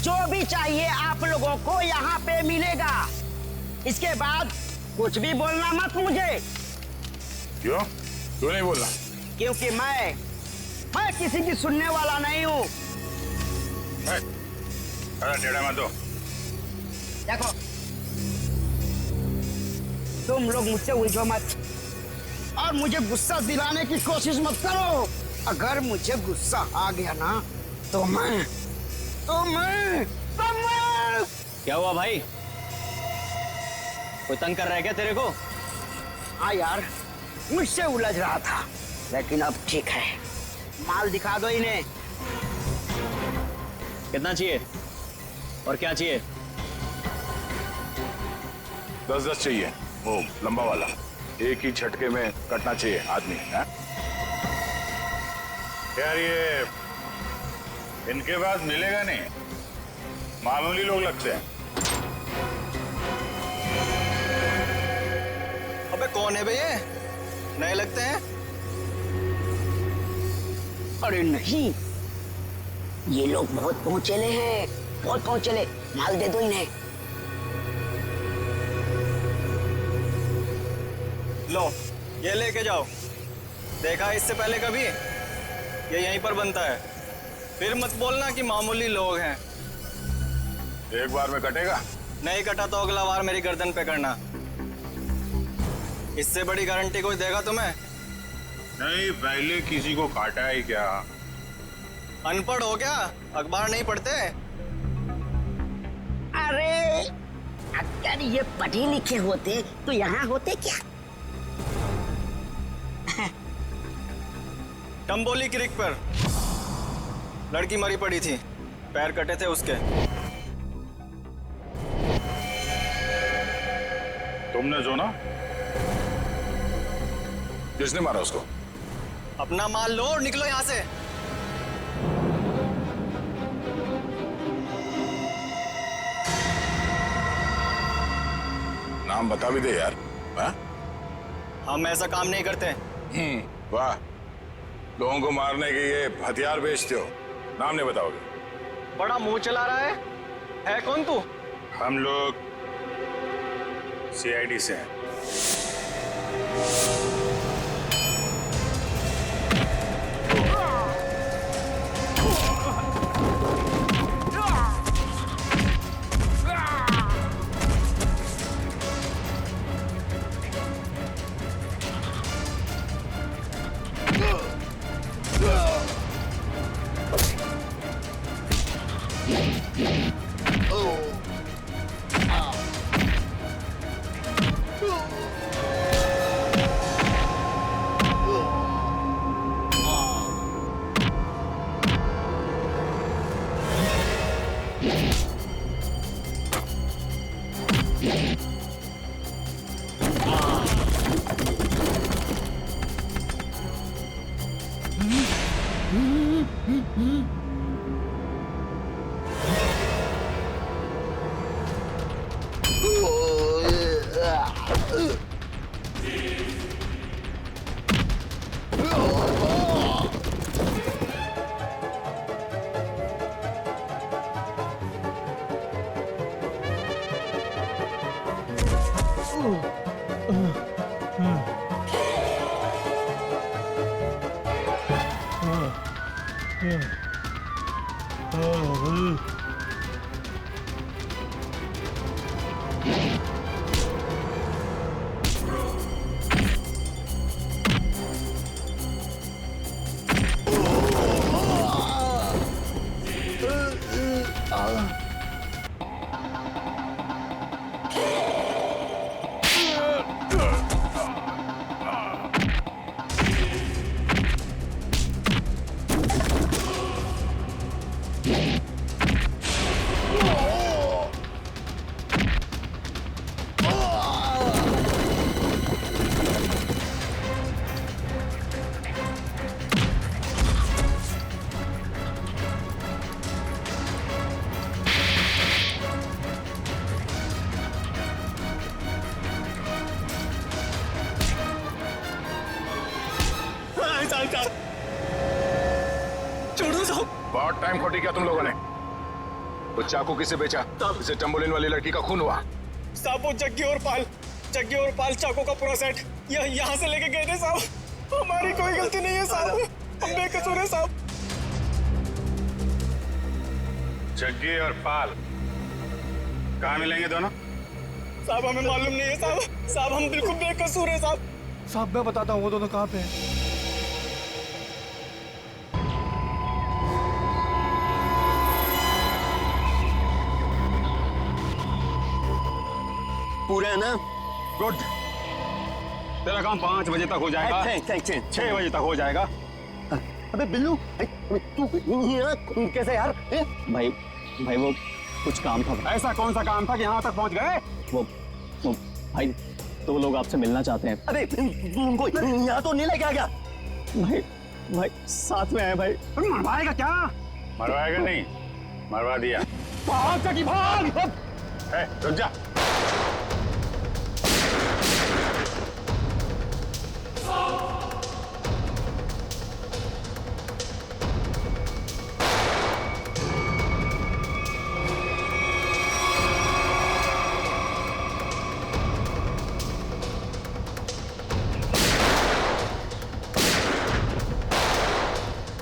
जो भी चाहिए आप लोगों को यहाँ पे मिलेगा। इसके बाद कुछ भी बोलना मत मुझे। क्यों? क्यों नहीं बोलना? क्योंकि मैं किसी की सुनने वाला नहीं हूँ। अरे टेढ़ा मत दो। देखो, तुम लोग मुझसे उलझो मत और मुझे गुस्सा दिलाने की कोशिश मत करो। अगर मुझे गुस्सा आ गया ना तो मैं क्या हुआ भाई? कोई तंग कर रहा है क्या तेरे को? हाँ यार, मुझसे उलझ रहा था, लेकिन अब ठीक है। माल दिखा दो इन्हें। कितना चाहिए और क्या चाहिए? 10-10 चाहिए, वो लंबा वाला। एक ही झटके में कटना चाहिए आदमी है? यार ये इनके पास मिलेगा नहीं, मामूली लोग लगते हैं। अबे कौन है बे ये? नए लगते हैं। अरे नहीं, ये लोग बहुत पहुंचेले हैं, बहुत पहुंचेले। माल दे दो इन्हें। लो ये लेके जाओ। देखा इससे पहले कभी? ये यहीं पर बनता है। फिर मत बोलना कि मामूली लोग हैं। एक बार में कटेगा? नहीं कटा तो अगला बार मेरी गर्दन पे करना। इससे बड़ी गारंटी कोई देगा तुम्हें? नहीं, पहले किसी को काटा है क्या? अनपढ़ हो क्या? अखबार नहीं पढ़ते? अरे अगर ये पढ़े लिखे होते तो यहाँ होते क्या? टम्बोली क्रिक पर लड़की मरी पड़ी थी, पैर कटे थे उसके। तुमने जो ना, किसने मारा उसको? अपना माल लो और निकलो यहाँ से। नाम बता भी दे यार। हाँ? हम ऐसा काम नहीं करते। वाह, लोगों को मारने के ये हथियार बेचते हो, नाम नहीं बताओगे? बड़ा मुंह चला रहा है कौन तू? हम लोग CID से हैं। छोड़ दो साहब। बहुत टाइम खोटी किया तुम लोगों ने। वो चाकू किसे बेचा? इसे टम्बोलिन वाली लड़की का खून हुआ। साहब वो जग्गी और पाल चाकू का पूरा सेट यहाँ से लेके गए थे साहब। हमारी कोई गलती नहीं है साहब, हम बेकसूर है साहब। जग्गी और पाल कहाँ मिलेंगे दोनों? साहब हमें मालूम नहीं है साहब, साहब हम बिल्कुल बेकसूर है साहब। साहब मैं बताता हूँ वो दोनों कहाँ पे हैं। पूरे है ना? गुड। तेरा काम 5 बजे तक हो जाएगा। 6 बजे तक हो जाएगा। अबे बिल्लू तू यहाँ कैसे यार? भाई वो कुछ काम था। ऐसा कौन सा काम था कि यहाँ तक पहुँच गए? वो भाई 2 लोग आपसे मिलना चाहते हैं। अबे तू उनको यहाँ तो नहीं लेके आ गया? भाई साथ में है भाई। मरवाएगा क्या? मरवाएगा नहीं, मरवा दिया। भाग! रुक जा।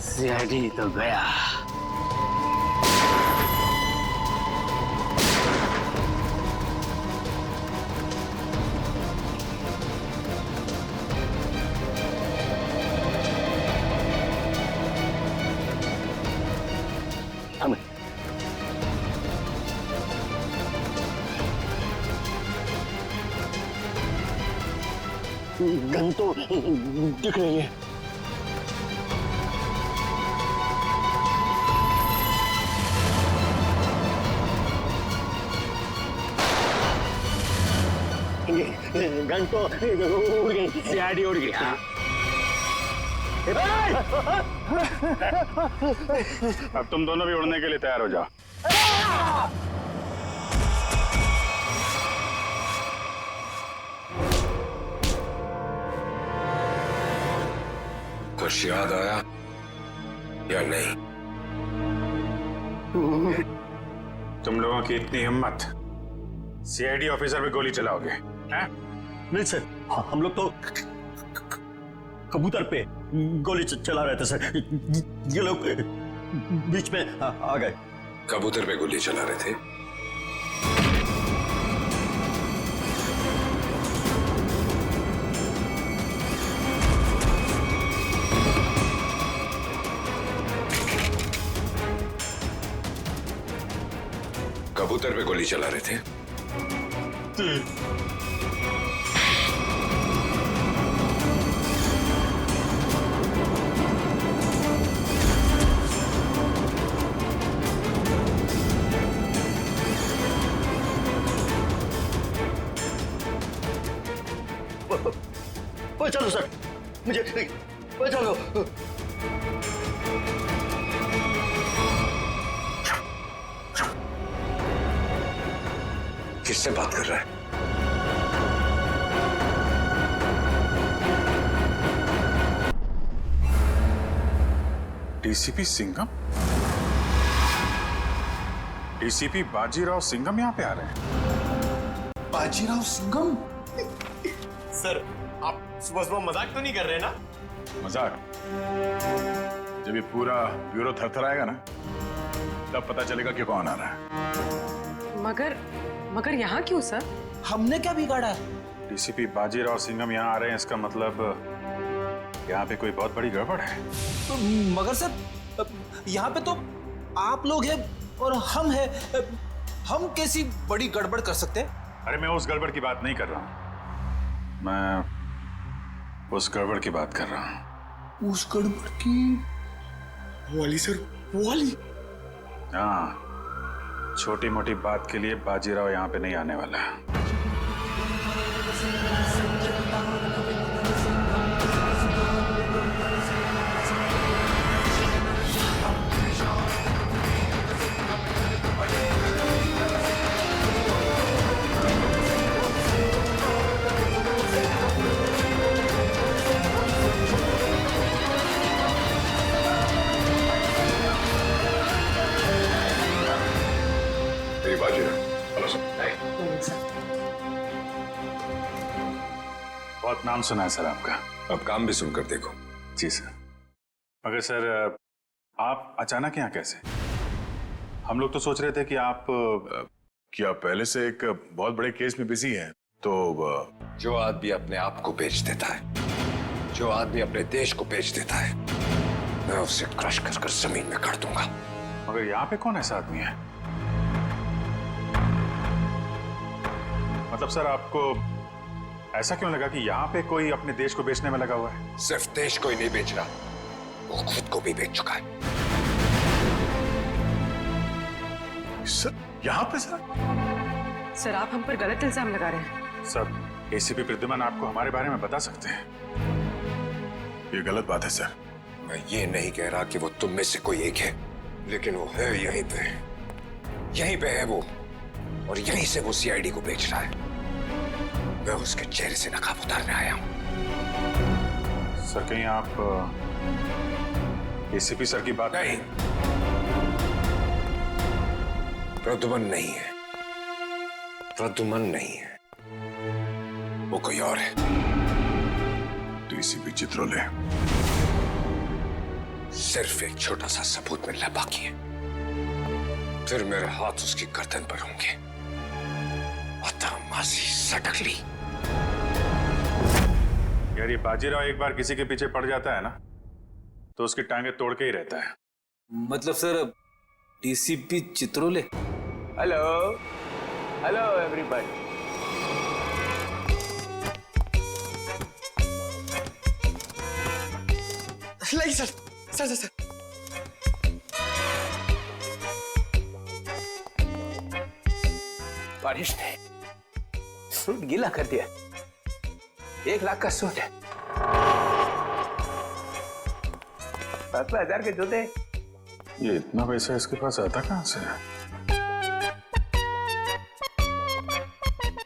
सीआईडी तो गया। हम गन तो दिख रही है। गन तो उड़ गई, सीआईडी उड़ गई। अब तुम दोनों भी उड़ने के लिए तैयार हो जाओ। कुछ याद आया या नहीं? तुम लोगों की इतनी हिम्मत, सीआईडी ऑफिसर पे गोली चलाओगे हैं? नहीं सर, हम लोग तो कबूतर पे गोली चला रहे थे सर। ये लोग बीच में आ गए। कबूतर पे गोली चला रहे थे? कबूतर पे गोली चला रहे थे? चलो सर, मुझे चलो। किससे बात कर रहा है? डीसीपी सिंघम? डीसीपी बाजीराव सिंघम यहाँ पे आ रहे हैं। बाजीराव सिंघम? सर आप सुबह मजाक तो नहीं कर रहे ना? मजाक? जब ये पूरा ब्यूरो थरथराएगा ना, तब पता चलेगा कि कौन आ रहा है। मगर यहाँ क्यों सर? हमने क्या बिगाड़ा? डीसीपी बाजीराव सिंघम यहाँ आ रहे हैं, इसका मतलब यहाँ पे कोई बहुत बड़ी गड़बड़ है। मगर सर यहाँ पे तो आप लोग हैं और हम हैं। हम कैसी बड़ी गड़बड़ कर सकते हैं? अरे मैं उस गड़बड़ की बात नहीं कर रहा हूँ, मैं उस गड़बड़ की बात कर रहा हूँ। उस गड़बड़ की? वो वाली सर, वो वाली? हाँ, छोटी मोटी बात के लिए बाजीराव यहाँ पे नहीं आने वाला है। बहुत नाम सुना है सर आपका। अब काम भी सुनकर देखो। जी सर। मगर सर आप अचानक यहाँ कैसे? हम लोग तो सोच रहे थे कि आप पहले से एक बहुत बड़े केस में बिजी हैं, तो जो आदमी अपने आप को बेच देता है, जो आदमी अपने देश को बेच देता है, मैं उसे क्रश कर कर जमीन में काट दूंगा। मगर यहाँ पे कौन ऐसा आदमी है? मतलब सर आपको ऐसा क्यों लगा कि यहाँ पे कोई अपने देश को बेचने में लगा हुआ है? सिर्फ देश को ही नहीं बेच रहा, वो खुद को भी बेच चुका है। सर यहाँ पे सर आप हम पर गलत इल्जाम लगा रहे हैं। सर एसीपी प्रद्युमन आपको हमारे बारे में बता सकते हैं। ये गलत बात है सर। मैं ये नहीं कह रहा कि वो तुम में से कोई एक है, लेकिन वो है यहीं पे, यहीं पे है वो, और यहीं से वो सीआईडी को बेच रहा है। मैं उसके चेहरे से नकाब उतारने आया हूं। सर कहीं आप एसीपी सर की बात नहीं, प्रद्युमन नहीं है, प्रद्युमन नहीं है, वो कोई और है। तो एसीपी चित्रोले सिर्फ एक छोटा सा सबूत मिलना बाकी है, फिर मेरे हाथ उसकी गर्दन पर होंगे। मासी सटकली। यार ये बाजीराव एक बार किसी के पीछे पड़ जाता है ना, तो उसकी टांगे तोड़ के ही रहता है। मतलब sir DCP Chitrole. Hello hello everybody. नहीं सर, सर सर सर बारिश ने सूट गीला कर दिया। 1 लाख का सूट है, 10,000 के जूते। ये इतना पैसा इसके पास आता कहां से?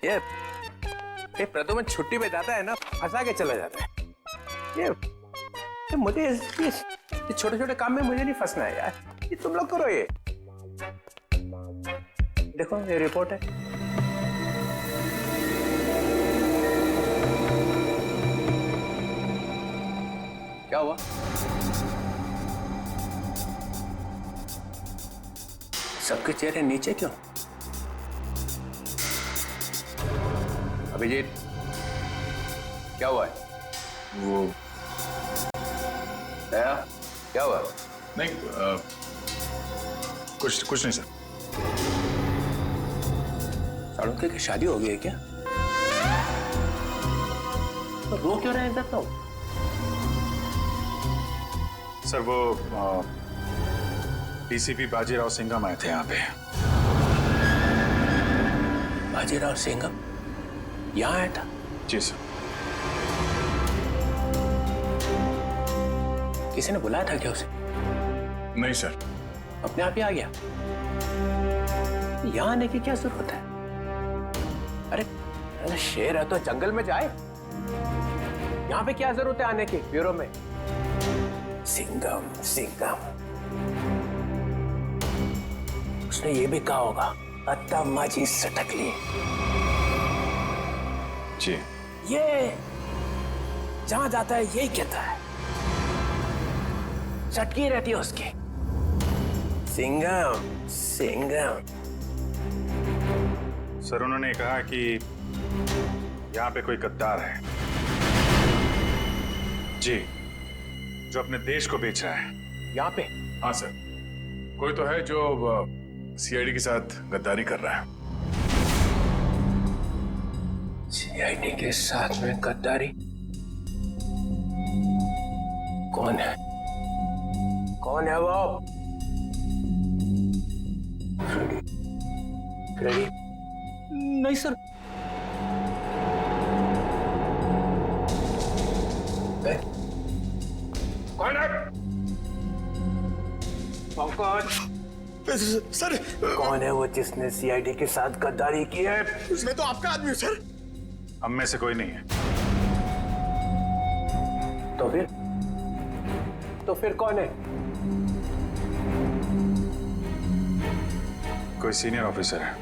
ये प्रद्युमन छुट्टी पे जाता है ना, फंसा के चला जाता है। ये मुझे ये छोटे छोटे काम में मुझे नहीं फंसना है यार। ये तुम लोग करो। ये देखो ये रिपोर्ट है। क्या हुआ? सबके चेहरे नीचे क्यों? अभिजीत क्या हुआ है? वो क्या हुआ? नहीं कुछ नहीं सर। साड़ुके की शादी हो गई है क्या? तो रो क्यों रहे हैं इधर? तो सर वो डीसीपी बाजीराव सिंघम आए थे यहाँ पे। बाजीराव सिंघम यहाँ आया था? जी सर। किसी ने बुलाया था क्या उसे? नहीं सर। अपने आप ही आ गया? यहाँ आने की क्या जरूरत है? अरे शेर है तो जंगल में जाए। यहाँ पे क्या जरूरत है आने की ब्यूरो में? सिंघम सिंघम, उसने ये भी कहा होगा अत्ता माजी सटकली। जी। ये जहां जाता है यही कहता है, चटकी रहती है उसकी। सिंघम सिंघम। सर उन्होंने कहा कि यहाँ पे कोई गद्दार है जी, जो अपने देश को बेच रहा है। यहाँ पे? हाँ सर, कोई तो है जो सीआईडी के साथ गद्दारी कर रहा है। सीआईडी के साथ में गद्दारी? कौन है? कौन है वो? फ्रेडी? नहीं सर। कौन है? कौन? सर कौन है वो जिसने सीआईडी के साथ गद्दारी की है? मैं तो आपका आदमी हूँ सर। हम में से कोई नहीं है। तो फिर कौन है? कोई सीनियर ऑफिसर है।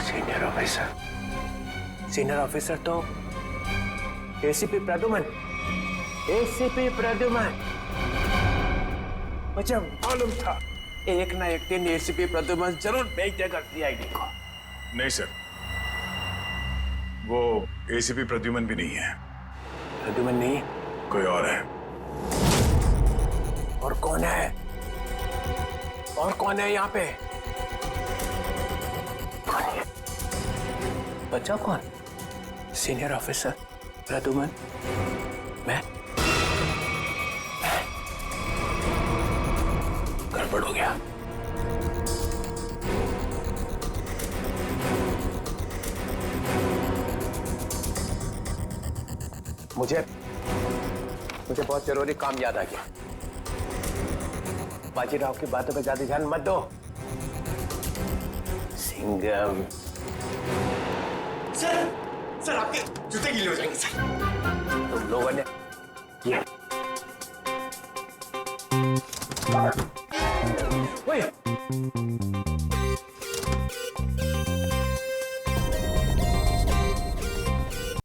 Senior officer? सीनियर ऑफिसर तो एसीपी प्रद्युमन। एसीपी प्रद्युमन, मुझे मालूम था एक ना एक दिन एसीपी प्रद्युमन जरूर भेज देगा सीआईडी को। नहीं सर, वो एसीपी प्रद्युमन भी नहीं है। प्रद्युमन नहीं, कोई और है। और कौन है? और कौन है यहाँ पे? कौन है? बच्चा कौन? सीनियर ऑफिसर प्रद्युमन, मैं? गड़बड़ हो गया। मुझे बहुत जरूरी काम याद आ गया। बाजीराव की बातों पे ज्यादा ध्यान मत दो। सिंघम। सर आपके जूते गीले हो जाएंगे सर। तुम लोगों ने ये ओए